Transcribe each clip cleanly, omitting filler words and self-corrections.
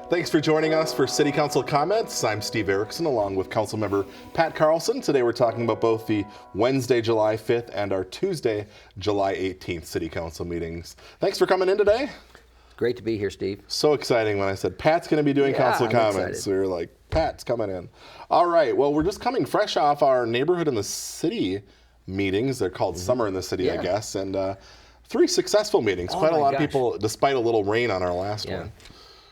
Thanks for joining us for City Council Comments. I'm Steve Erickson along with Councilmember Pat Carlson. Today we're talking about both the Wednesday, July 5th and our Tuesday, July 18th City Council meetings. Thanks for coming in today. Great to be here, Steve. So exciting when I said Pat's going to be doing council comments. Excited. We were like, Pat's coming in. All right, well, we're just coming fresh off our neighborhood in the city meetings. They're called Summer in the City, I guess, and 3 successful meetings. Quite a lot of people, despite a little rain on our last one.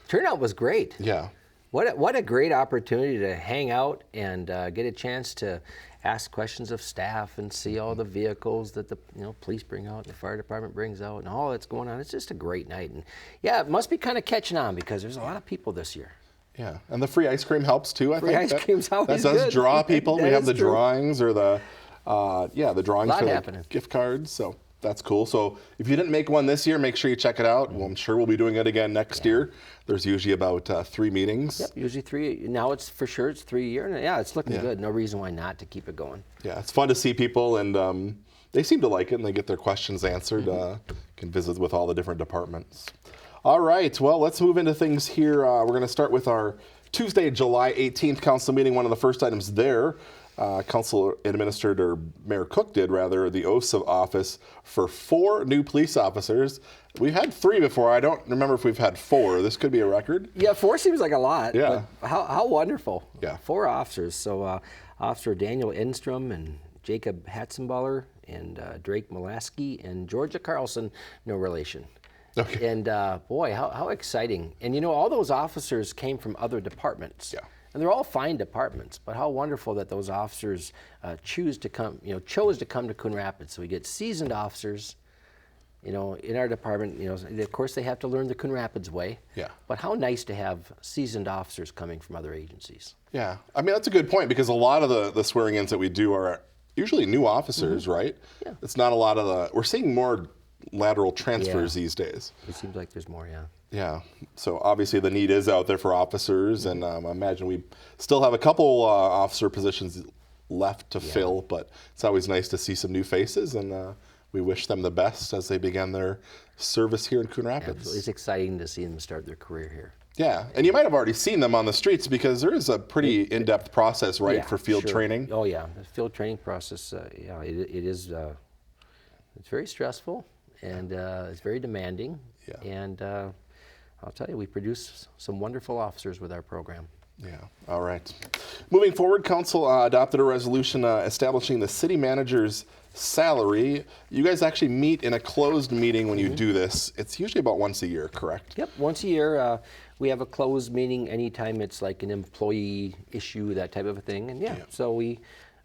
Turnout was great. Yeah. What a great opportunity to hang out and get a chance to ask questions of staff and see all the vehicles that the police bring out, the fire department brings out, and all that's going on. It's just a great night, and it must be kind of catching on because there's a lot of people this year. Yeah, and the free ice cream helps too. I think free ice cream's always that does good. draw people. We have the drawings or the drawings for the gift cards. So that's cool. So if you didn't make one this year, make sure you check it out. Well, I'm sure we'll be doing it again next year. There's usually about 3 meetings. Yep, usually 3. Now it's 3 a year. And it's looking good. No reason why not to keep it going. Yeah, it's fun to see people, and they seem to like it, and they get their questions answered. Can visit with all the different departments. All right, well, let's move into things here. We're going to start with our Tuesday, July 18th council meeting. One of the first items there, Council administered, or Mayor Cook did rather, the oaths of office for 4 new police officers. We've had 3 before. I don't remember if we've had 4. This could be a record. Yeah, 4 seems like a lot. Yeah. But how wonderful. Yeah. 4 officers. So Officer Daniel Enstrom and Jacob Hatzenballer and Drake Molaski and Georgia Carlson, no relation. Okay. And boy, how exciting. And all those officers came from other departments. Yeah. And they're all fine departments, but how wonderful that those officers chose to come to Coon Rapids. So we get seasoned officers, in our department. Of course they have to learn the Coon Rapids way. Yeah. But how nice to have seasoned officers coming from other agencies. Yeah, I mean that's a good point because a lot of the swearing-ins that we do are usually new officers, right? Yeah. It's not a lot of we're seeing more lateral transfers these days. It seems like there's more, Yeah, so obviously the need is out there for officers, and I imagine we still have a couple officer positions left to fill, but it's always nice to see some new faces, and we wish them the best as they begin their service here in Coon Rapids. Absolutely. It's exciting to see them start their career here. Yeah, and you might have already seen them on the streets because there is a pretty in-depth process, right, for field training? Oh yeah, the field training process, it is, it's very stressful, and it's very demanding, and I'll tell you, we produce some wonderful officers with our program. Yeah, all right. Moving forward, Council adopted a resolution establishing the city manager's salary. You guys actually meet in a closed meeting when you do this. It's usually about once a year, correct? Yep, once a year. We have a closed meeting anytime it's like an employee issue, that type of a thing. And so we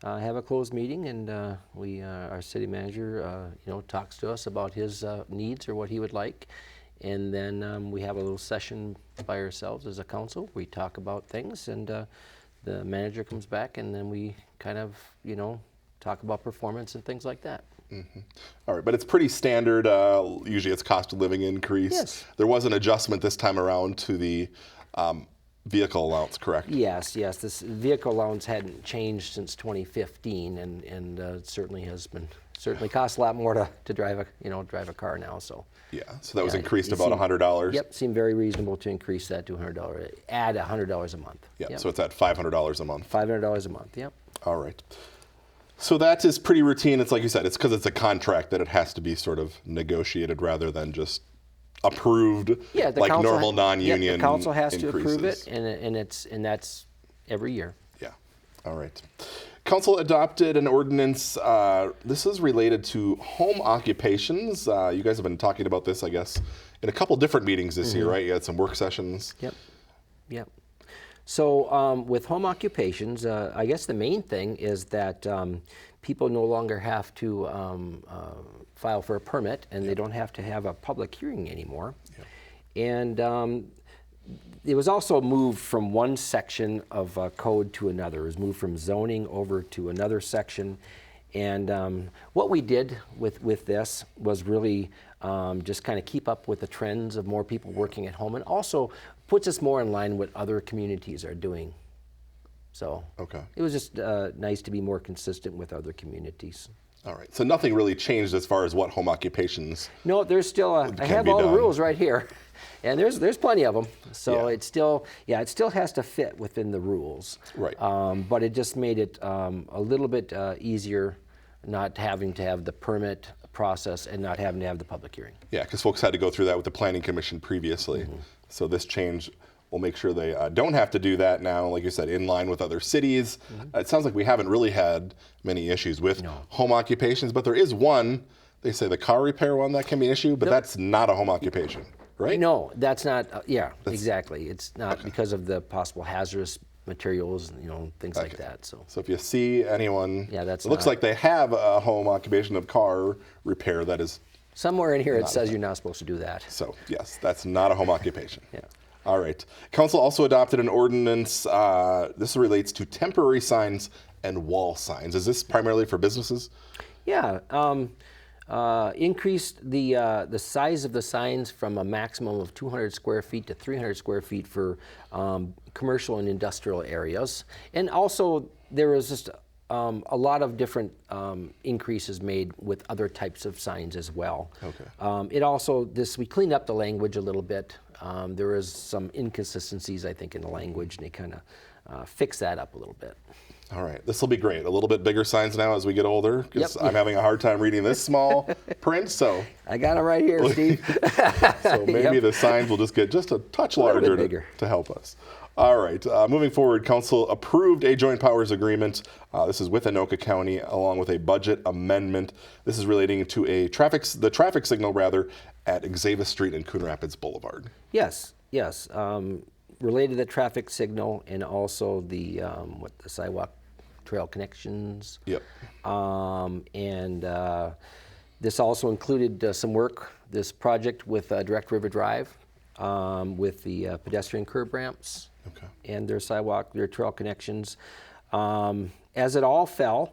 have a closed meeting, and our city manager talks to us about his needs or what he would like. And then we have a little session by ourselves as a council. We talk about things, and the manager comes back, and then we kind of, talk about performance and things like that. Mm-hmm. All right, but it's pretty standard. Usually it's cost of living increase. Yes. There was an adjustment this time around to the vehicle allowance, correct? Yes. This vehicle allowance hadn't changed since 2015, and it certainly costs a lot more to drive a car now. So. Yeah, so that was increased about $100. Yep, seemed very reasonable to increase that to $100, add $100 a month. Yep. So it's at $500 a month. $500 a month, yep. All right. So that is pretty routine. It's like you said, it's because it's a contract that it has to be sort of negotiated rather than just approved like normal non-union the council has increases. To approve it, and that's every year. Yeah, all right. Council adopted an ordinance. This is related to home occupations. You guys have been talking about this, I guess, in a couple different meetings this year, right? You had some work sessions. Yep. So with home occupations, I guess the main thing is that people no longer have to file for a permit, and they don't have to have a public hearing anymore. And it was also moved from one section of code to another. It was moved from zoning over to another section. And what we did with this was really just kind of keep up with the trends of more people working at home, and also puts us more in line with what other communities are doing. So it was just nice to be more consistent with other communities. All right, so nothing really changed as far as what home occupations. No, there's still I have all the rules right here. And there's plenty of them. So Yeah. it still has to fit within the rules. Right. But it just made it a little bit easier, not having to have the permit process and not having to have the public hearing. Yeah, because folks had to go through that with the Planning Commission previously. So this change will make sure they don't have to do that now, like you said, in line with other cities. It sounds like we haven't really had many issues with home occupations, but there is one, they say the car repair one, that can be an issue, but that's not a home occupation, right? No, that's not, exactly. It's not because of the possible hazardous materials, things like that. So if you see anyone, it looks like they have a home occupation of car repair, that is. Somewhere in here it says you're not supposed to do that. So yes, that's not a home occupation. Yeah. All right. Council also adopted an ordinance. This relates to temporary signs and wall signs. Is this primarily for businesses? Yeah. Increased the size of the signs from a maximum of 200 square feet to 300 square feet for commercial and industrial areas. And also there was just a lot of different increases made with other types of signs as well. Okay. It also, we cleaned up the language a little bit. There was some inconsistencies, I think, in the language, and they kind of fixed that up a little bit. All right. This will be great. A little bit bigger signs now as we get older, because I'm having a hard time reading this small print. So I got it right here, Steve. so maybe the signs will just get just a touch larger to help us. All right. Moving forward, Council approved a joint powers agreement. This is with Anoka County, along with a budget amendment. This is relating to the traffic signal at Xavier Street and Coon Rapids Boulevard. Yes. Related to the traffic signal and also the sidewalk trail connections. Yep. And this also included some work, this project with Direct River Drive, with the pedestrian curb ramps. Okay. And their sidewalk, their trail connections. As it all fell,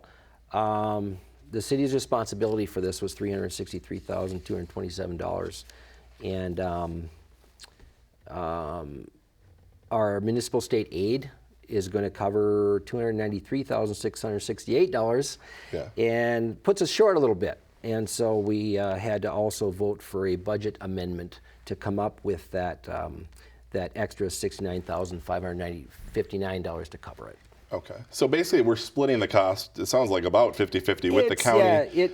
the city's responsibility for this was $363,227. And our municipal state aid is going to cover $293,668, and puts us short a little bit. And so we had to also vote for a budget amendment to come up with that extra $69,559 to cover it. Okay. So basically we're splitting the cost, it sounds like about 50-50 with the county. Yeah,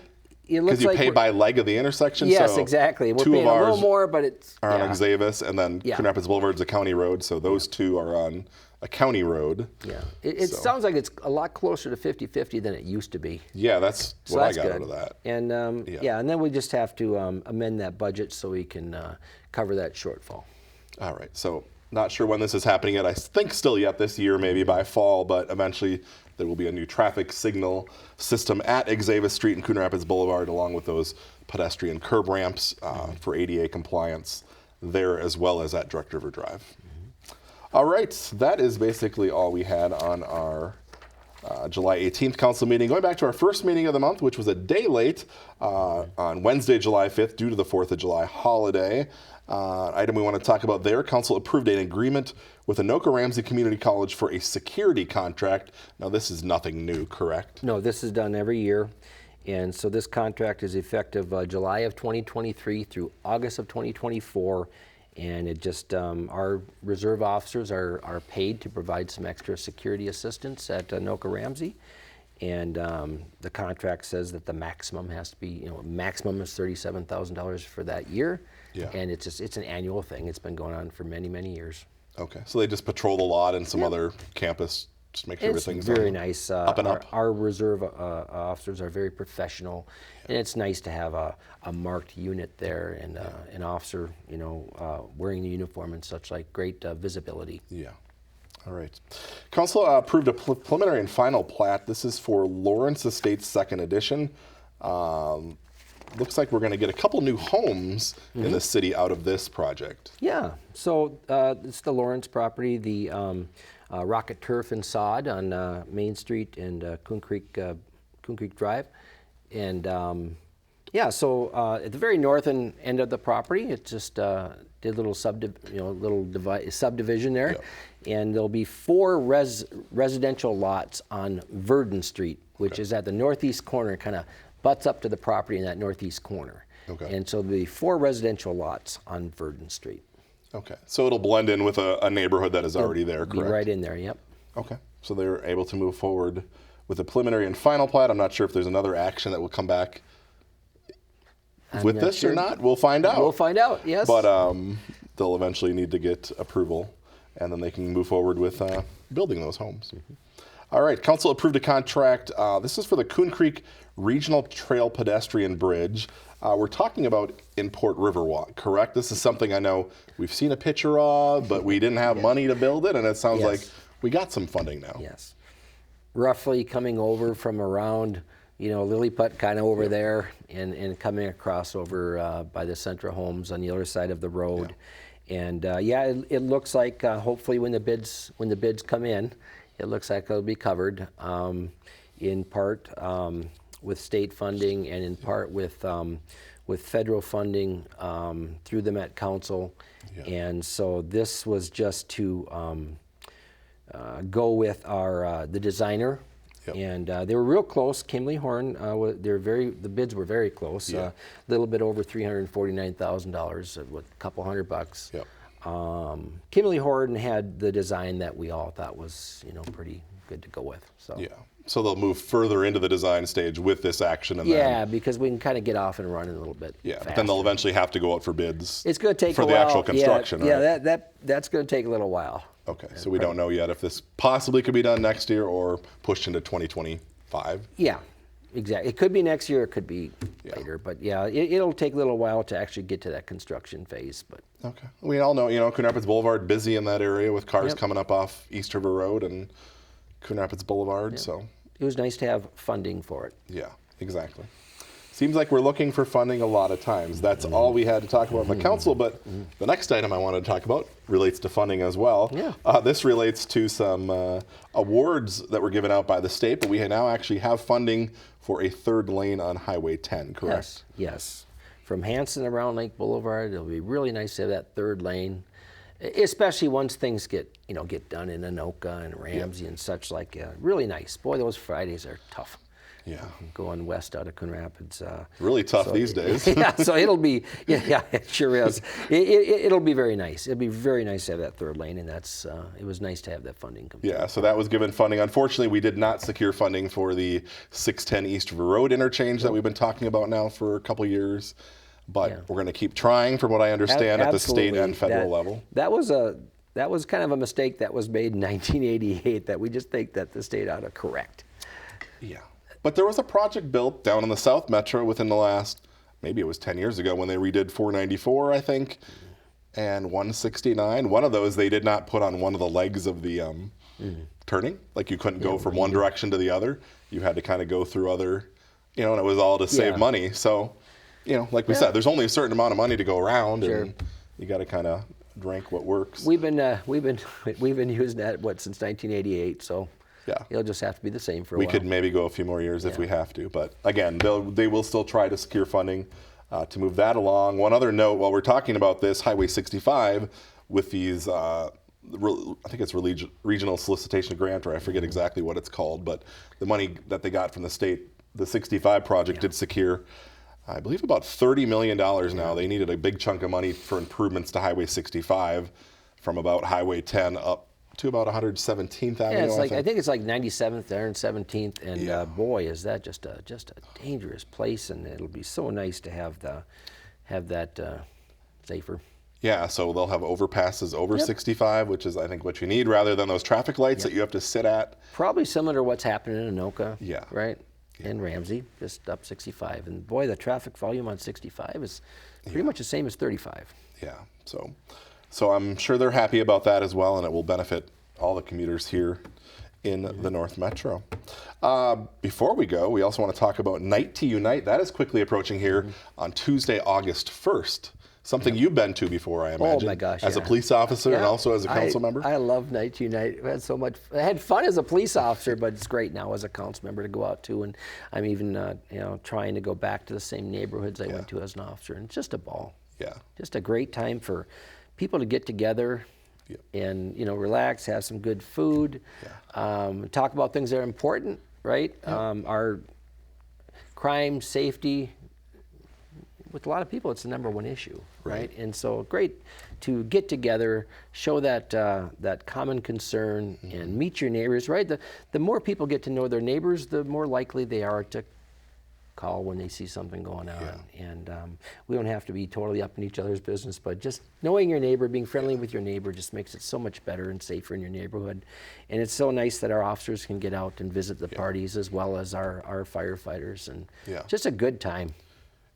it looks because you like pay by leg of the intersection. Yes, so exactly. We're two paying of a ours little more, but it's are on Xavier, and then Yeah. Coon Rapids Boulevard is a county road, so those two are on a county road. Yeah, it sounds like it's a lot closer to 50-50 than it used to be. Yeah, that's So what that's I got good. out of that. And and then we just have to amend that budget so we can cover that shortfall. All right, so not sure when this is happening yet. I think still yet this year, maybe by fall, but eventually there will be a new traffic signal system at Xavier Street and Coon Rapids Boulevard, along with those pedestrian curb ramps for ADA compliance there, as well as at Direct River Drive. All right, that is basically all we had on our July 18th council meeting. Going back to our first meeting of the month, which was a day late on Wednesday, July 5th, due to the 4th of July holiday. Item we want to talk about there, council approved an agreement with Anoka Ramsey Community College for a security contract. Now, this is nothing new, correct? No, this is done every year. And so this contract is effective July of 2023 through August of 2024. And it just, our reserve officers are paid to provide some extra security assistance at Anoka Ramsey. And the contract says that the maximum has to be, maximum is $37,000 for that year. Yeah. And it's an annual thing. It's been going on for many, many years. Okay, so they just patrol the lot and some other campus, just make sure everything's very nice. up and up. Our reserve officers are very professional, and it's nice to have a marked unit there and an officer, wearing the uniform and such, like great visibility. Yeah. All right. Council approved a preliminary and final plat. This is for Lawrence Estates Second Edition. Looks like we're going to get a couple new homes in the city out of this project. Yeah. So it's the Lawrence property, the Rocket Turf and Sod on Main Street and Coon Creek Drive, and so at the very north end of the property, it just did a little subdivision there, and there'll be 4 residential lots on Verdon Street, which is at the northeast corner, kind of butts up to the property in that northeast corner. Okay. And so there'll be 4 residential lots on Verdon Street. Okay, so it'll blend in with a neighborhood that is already there, Be correct? right in there, yep. Okay, so they're able to move forward with a preliminary and final plat. I'm not sure if there's another action that will come back with not this or sure. not. We'll find out. We'll find out, yes. But they'll eventually need to get approval, and then they can move forward with building those homes. All right, council approved a contract. This is for the Coon Creek Regional Trail Pedestrian Bridge. We're talking about in Port Riverwalk, correct? This is something I know we've seen a picture of, but we didn't have money to build it, and it sounds Yes. like we got some funding now. Yes. Roughly coming over from around, Lilliput kind of over there and coming across over by the Centra Homes on the other side of the road. And it looks like hopefully when the bids come in, it looks like it'll be covered in part with state funding and in part with federal funding through the Met Council. Yeah. And so this was just to go with the designer. Yep. And they were real close. Kimley Horn, the bids were very close. A little bit over $349,000 with a couple $100. Yep. Kimley Horn had the design that we all thought was, pretty good to go with. So Yeah. So they'll move further into the design stage with this action, and yeah, because we can kind of get off and running a little bit. then faster. but then they'll eventually have to go out for bids. It's going to take for a the while. actual construction, Yeah, right? that's going to take a little while. Okay, so we don't know yet if this possibly could be done next year or pushed into 2025. Yeah, exactly. It could be next year. It could be later. But yeah, it'll take a little while to actually get to that construction phase. But Okay. We all know, Coon Rapids Boulevard, busy in that area with cars Yep. coming up off East River Road and Coon Rapids Boulevard, so it was nice to have funding for it. yeah, exactly. Seems like we're looking for funding a lot of times. That's all we had to talk about in the council, but the next item I wanted to talk about relates to funding as well. Yeah. This relates to some awards that were given out by the state, but we now actually have funding for a third lane on Highway 10, correct? Yes. From Hanson around Lake Boulevard, it'll be really nice to have that third lane, especially once things get done in Anoka and Ramsey and such like. Really nice. Boy, those Fridays are tough. Yeah. Going west out of Coon Rapids. Really tough these days. Yeah, so it'll be, it sure is. It'll be very nice. It'll be very nice to have that third lane, and it was nice to have that funding come through. Yeah, so that was given funding. Unfortunately, we did not secure funding for the 610 East River Road interchange that we've been talking about now for a couple years. But we're going to keep trying, from what I understand, at the state and federal level. That was kind of a mistake that was made in 1988 that we just think that the state ought to correct. Yeah. But there was a project built down in the South Metro within the last, maybe it was 10 years ago when they redid 494, I think, and 169. One of those they did not put on one of the legs of the turning. Like you couldn't go from one direction to the other. You had to kind of go through other, and it was all to save money. So, like we said, there's only a certain amount of money to go around, and you got to kind of drink what works. We've been using that since 1988. So. Yeah. It'll just have to be the same for a while. We could maybe go a few more years if we have to. But again, they will still try to secure funding to move that along. One other note, while we're talking about this, Highway 65, with these, I think it's regional solicitation grant, or I forget exactly what it's called, but the money that they got from the state, the 65 project did secure, I believe, about $30 million now. They needed a big chunk of money for improvements to Highway 65 from about Highway 10 up to about 117th Avenue. Yeah, I think it's like 97th there and 17th, and boy, is that just a dangerous place, and it'll be so nice to have that safer. Yeah, so they'll have overpasses over 65, which is I think what you need, rather than those traffic lights that you have to sit at. Probably similar to what's happening in Anoka. Yeah. Right. And Ramsey, just up 65, and boy, the traffic volume on 65 is pretty much the same as 35. Yeah. So I'm sure they're happy about that as well, and it will benefit all the commuters here in the North Metro. Before we go, we also want to talk about Night to Unite. That is quickly approaching here on Tuesday, August 1st. Something you've been to before, I imagine. Oh my gosh! As a police officer and also as a council member. I love Night to Unite. I had so much. I had fun as a police officer, but it's great now as a council member to go out to, and I'm even trying to go back to the same neighborhoods I went to as an officer, and it's just a ball. Yeah. Just a great time for people to get together and relax, have some good food, talk about things that are important, right? Our crime, safety, with a lot of people, it's the number one issue, Right. right? And so great to get together, show that that common concern, and meet your neighbors, right? The more people get to know their neighbors, the more likely they are to call when they see something going on. And we don't have to be totally up in each other's business, but just knowing your neighbor, being friendly with your neighbor just makes it so much better and safer in your neighborhood. And it's so nice that our officers can get out and visit the parties as well as our firefighters, and just a good time.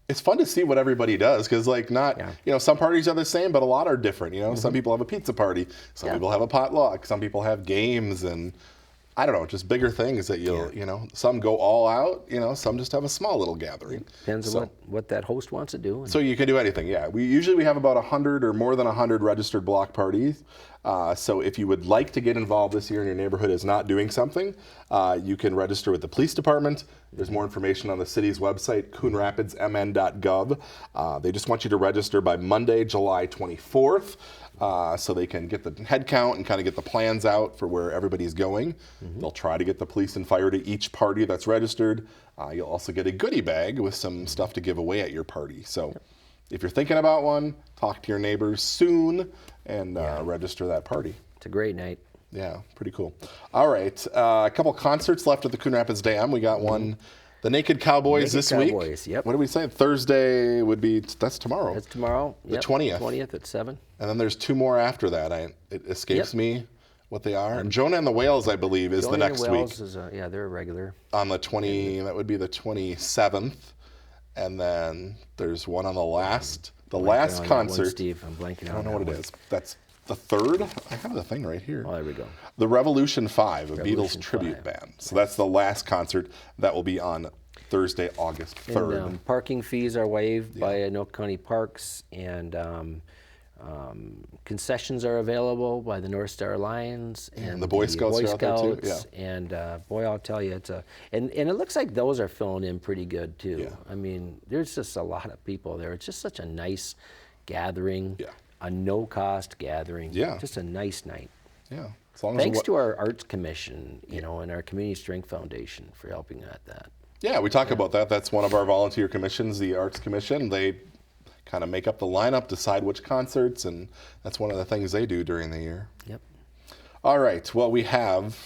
It's fun to see what everybody does, because some parties are the same, but a lot are different. Some people have a pizza party, some people have a potluck, some people have games, and I don't know, just bigger things that some go all out, some just have a small little gathering. Depends on what that host wants to do. So you can do anything, We usually have about 100 or more than 100 registered block parties. So if you would like to get involved this year and your neighborhood is not doing something, you can register with the police department. There's more information on the city's website, coonrapidsmn.gov. They just want you to register by Monday, July 24th. So they can get the head count and kind of get the plans out for where everybody's going. They'll try to get the police and fire to each party that's registered. You'll also get a goodie bag with some stuff to give away at your party. So if you're thinking about one, talk to your neighbors soon and register that party. It's a great night. Yeah, pretty cool. All right, a couple concerts left at the Coon Rapids Dam. We got one. The Naked Cowboys this week. Yep. What do we say? Thursday would be, that's tomorrow. That's tomorrow. The 20th. 20th at 7. And then there's two more after that. It escapes me what they are. And Jonah and the Whales, I believe, is the next week. Is they're regular. On the that would be the 27th. And then there's one on the last concert. One, Steve, I'm blanking out. I don't know what it is. That's the 3rd. I have the thing right here. Oh, there we go. The Revolution 5, a Revolution Beatles tribute 5. band. So that's the last concert. That will be on Thursday, August 3rd. And, parking fees are waived by Anoka County Parks, and concessions are available by the North Star Lions and the Boy Scouts are out there too. Yeah. And boy, I'll tell you, and it looks like those are filling in pretty good too. Yeah. I mean, there's just a lot of people there. It's just such a nice gathering, a no-cost gathering. Yeah. Just a nice night. Yeah. As long as Thanks to our Arts Commission, and our Community Strength Foundation for helping at that. Yeah, we talk about that. That's one of our volunteer commissions, the Arts Commission. They kind of make up the lineup, decide which concerts, and that's one of the things they do during the year. Yep. All right. Well, we have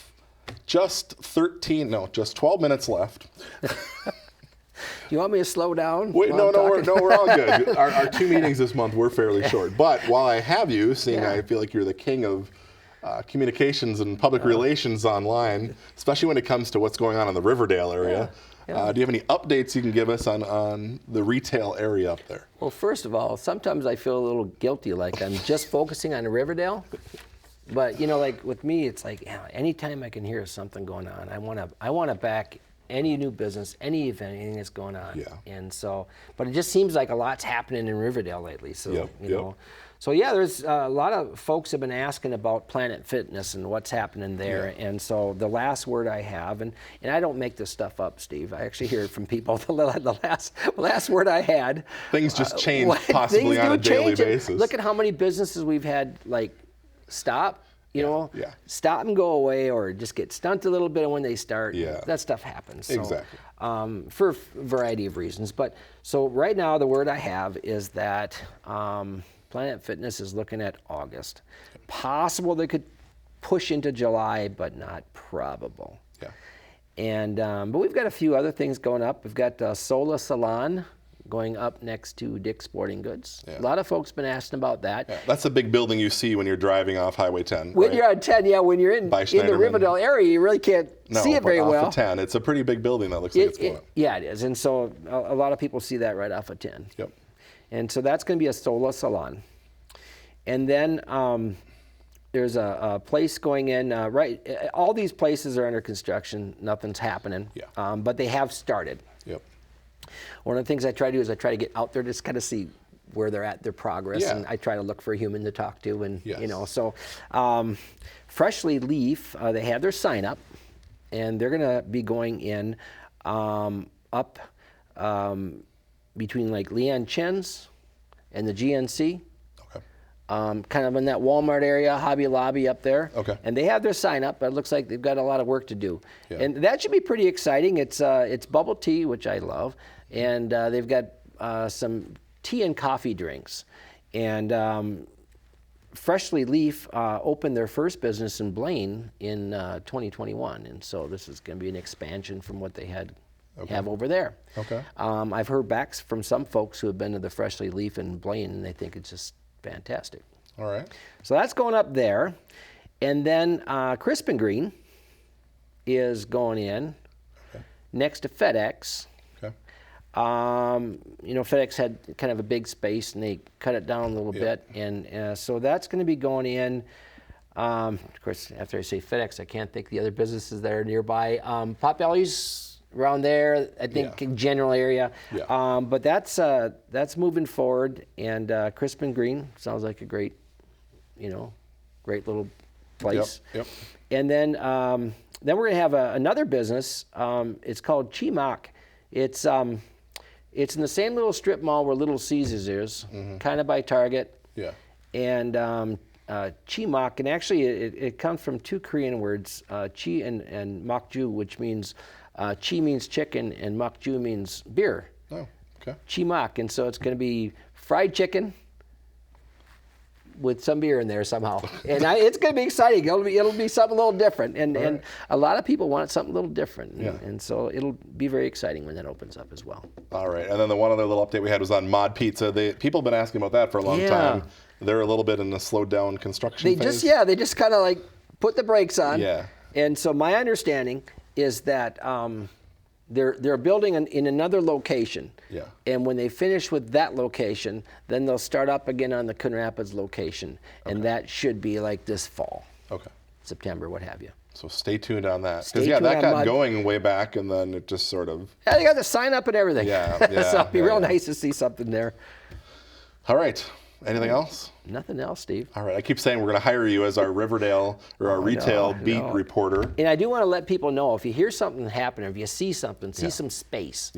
just 12 minutes left. You want me to slow down? Wait, no, we're all good. Our 2 meetings this month were fairly short. But while I have you, seeing I feel like you're the king of communications and public relations online, especially when it comes to what's going on in the Riverdale area. Do you have any updates you can give us on the retail area up there? Well, first of all, sometimes I feel a little guilty, like I'm just focusing on Riverdale. But like with me, it's like anytime I can hear something going on, I want to back any new business, any event, anything that's going on. Yeah. And so, but it just seems like a lot's happening in Riverdale lately. So Yep. So there's a lot of folks have been asking about Planet Fitness and what's happening there. Yeah. And so the last word I have, and I don't make this stuff up, Steve. I actually hear it from people. The last word I had. Things just change possibly on a daily basis. Look at how many businesses we've had stop. Stop and go away, or just get stunted a little bit when they start. Yeah. That stuff happens. So, exactly. For a variety of reasons. But so right now, the word I have is that Planet Fitness is looking at August. Possible they could push into July, but not probable. Yeah. And but we've got a few other things going up. We've got Sola Salon going up next to Dick's Sporting Goods. Yeah. A lot of folks been asking about that. Yeah. That's a big building you see when you're driving off Highway 10. When you're on 10, when you're in the Riverdale area, you really can't see it very well. Off of 10, it's a pretty big building that looks like it's going up. Yeah, it is. And so a lot of people see that right off of 10. Yep. And so that's going to be a Sola Salon. And then there's a place going in, all these places are under construction. Nothing's happening. Yeah. But they have started. Yep. One of the things I try to do is I try to get out there to just kind of see where they're at, their progress, and I try to look for a human to talk to, and so Freshly Leaf, they have their sign up, and they're going to be going in up between like Leon Chen's and the GNC. Kind of in that Walmart area, Hobby Lobby up there. Okay. And they have their sign up, but it looks like they've got a lot of work to do. Yeah. And that should be pretty exciting. It's bubble tea, which I love, and they've got some tea and coffee drinks. And Freshly Leaf opened their first business in Blaine in 2021. And so this is going to be an expansion from what they have over there. Okay. I've heard back from some folks who have been to the Freshly Leaf in Blaine, and they think it's just fantastic. All right. So that's going up there. And then Crisp and Green is going in next to FedEx. Okay. FedEx had kind of a big space, and they cut it down a little bit. And so that's going to be going in. Of course, after I say FedEx, I can't think the other businesses that are nearby. Potbelly's around there, I think, general area. Yeah. But that's moving forward, and Crisp and Green sounds like a great little place. Yep. And then we're going to have another business. It's called Chimak. It's in the same little strip mall where Little Caesars is, kind of by Target. Yeah. And Chimak, and actually it comes from two Korean words, chi and makju, which means chi means chicken and makju means beer. Oh, okay. Chimak, and so it's going to be fried chicken with some beer in there somehow, and it's going to be exciting. It'll be something a little different, and a lot of people want something a little different, and so it'll be very exciting when that opens up as well. All right, and then the one other little update we had was on Mod Pizza. People have been asking about that for a long time. They're a little bit in a slowed down construction phase. They just kind of like put the brakes on. Yeah. And so my understanding is that they're building in another location. Yeah. And when they finish with that location, then they'll start up again on the Coon Rapids location, and that should be like this fall. Okay. September, what have you. So stay tuned on that. Stay Because tuned that on got Mod. going way back, and then it just sort of. Yeah, they got the sign up and everything. Yeah, So it'd be real nice to see something there. All right. Anything else? Nothing else, Steve. All right. I keep saying we're going to hire you as our Riverdale or our retail beat reporter. And I do want to let people know, if you hear something happen, or if you see something, some space,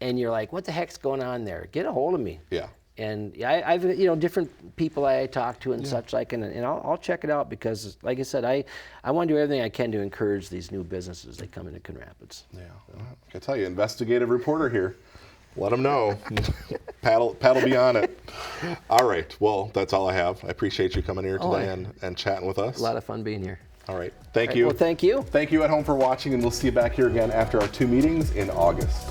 and you're like, what the heck's going on there? Get a hold of me. Yeah. And I've different people I talk to and such like, and I'll check it out, because, like I said, I want to do everything I can to encourage these new businesses that come into Coon Rapids. Yeah. Well, I can tell you, investigative reporter here. Let them know. paddle be on it. All right. Well, that's all I have. I appreciate you coming here today and chatting with us. A lot of fun being here. All right. Thank you. Well, thank you. Thank you at home for watching, and we'll see you back here again after our 2 meetings in August.